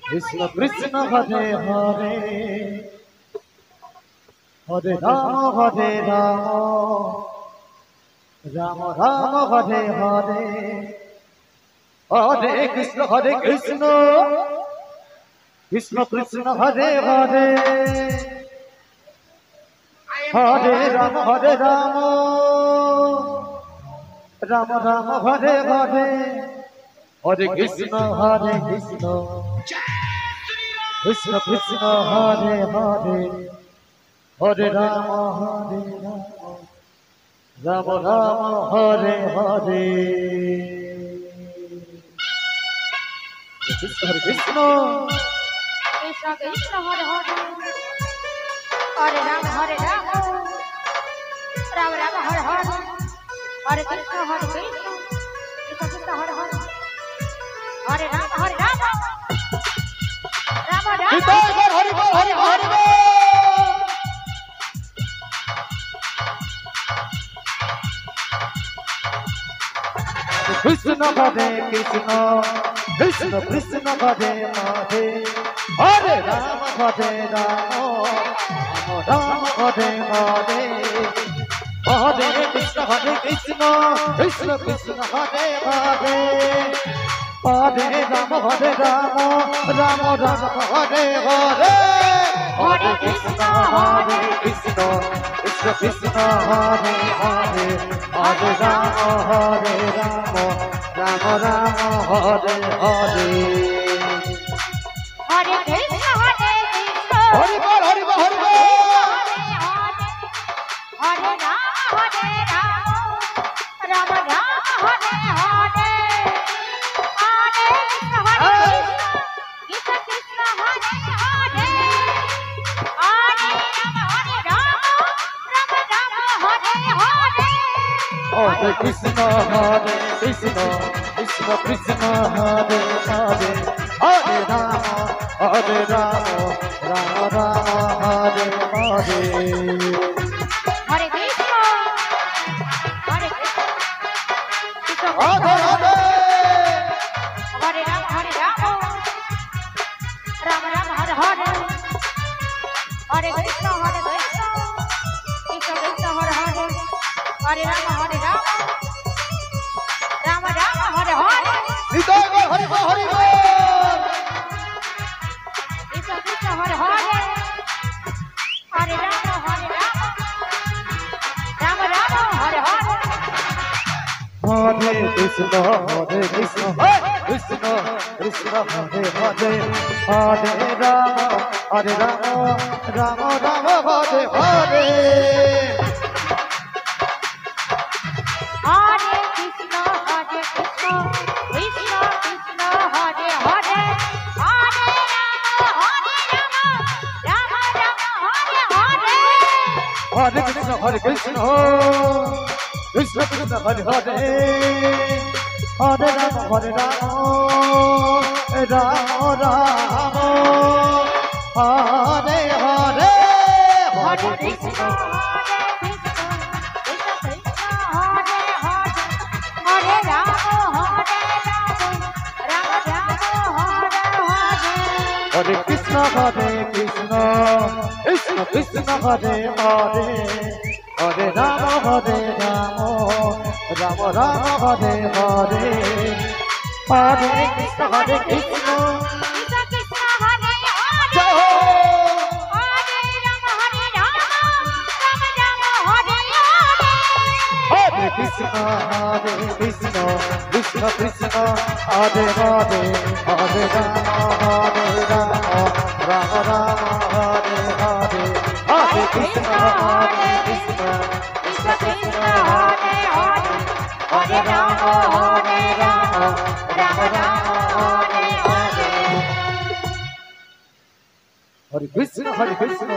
কৃষ্ণ কৃষ্ণ হরে হরে হরে রাম রাম রাম হরে হরে হরে কৃষ্ণ কৃষ্ণ কৃষ্ণ হরে হরে হরে রাম রাম রাম হরে হরে হরে কৃষ্ণ কৃষ্ণ কৃষ্ণ হরে হরে হরে রাম রাম রাম হরে হরে কৃষ্ণ কৃষ্ণ কৃষ্ণ কৃষ্ণ হরে হরে হরে রাম রাম রাম হরে হরে হরে কৃষ্ণ কৃষ্ণ কৃষ্ণ হরে হরে হরে রাম রাম রাম রাম হরি বল হরি হরি বল কৃষ্ণ হরে কৃষ্ণ কৃষ্ণ কৃষ্ণ হরে হরে হরে রাম রাম হরে হরে হরে কৃষ্ণ কৃষ্ণ কৃষ্ণ কৃষ্ণ হরে হরে হরে রাম রাম রাম হরে হরে হরে কৃষ্ণ কৃষ্ণ কৃষ্ণ হরে হরে হরে রাম রাম রাম হরে হরে হরে কৃষ্ণ কৃষ্ণ হরি বল হরি বল হরি বল হরে রাম রাম রাম হরে হরে হরে কৃষ্ণ কৃষ্ণ কৃষ্ণ হরে হরে হরে রাম রাম হরে হরে হরে কৃষ্ণ কৃষ্ণ কৃষ্ণ হরে হরে হরে রাম রাম রাম হরে হরে হরে কৃষ্ণ কৃষ্ণ হরে হরে হরে রাম রাম রাম হরে হরে হরে কৃষ্ণ কৃষ্ণ কৃষ্ণ হরে হরে হরে রাম রাম রাম হরে হরে হৃদয় বল হরি বল হরি বল কৃষ্ণ কৃষ্ণ হরে হরে হরে রাম রাম রাম হরে হরে হরে কৃষ্ণ কৃষ্ণ কৃষ্ণ কৃষ্ণ হরে হরে হরে রাম রাম রাম হরে হরে হরে কৃষ্ণ কৃষ্ণ কৃষ্ণ কৃষ্ণ হরে হরে হরে রাম রাম হরে হরে হরে কৃষ্ণ কৃষ্ণ কৃষ্ণ কৃষ্ণ হরে হরে হরে রাম রাম রাম হরে হরে হরে কৃষ্ণ কৃষ্ণ হরে হরে হরে রাম রাম রাম হরে হরে হরে কৃষ্ণ কৃষ্ণ কৃষ্ণ হরে হরে হরে রাম রাম রাম হরে হরে হরে কৃষ্ণ কৃষ্ণ কৃষ্ণ হরে হরে জয় হো। হরে রাম রাম হরে হরে হরে কৃষ্ণ কৃষ্ণ কৃষ্ণ হরে হরে হরে রাম রাম রাম হরে হরে হরে কৃষ্ণ কৃষ্ণ কৃষ্ণ হরে হরে হরে রাম রাম হরে হরে হরে কৃষ্ণ কৃষ্ণ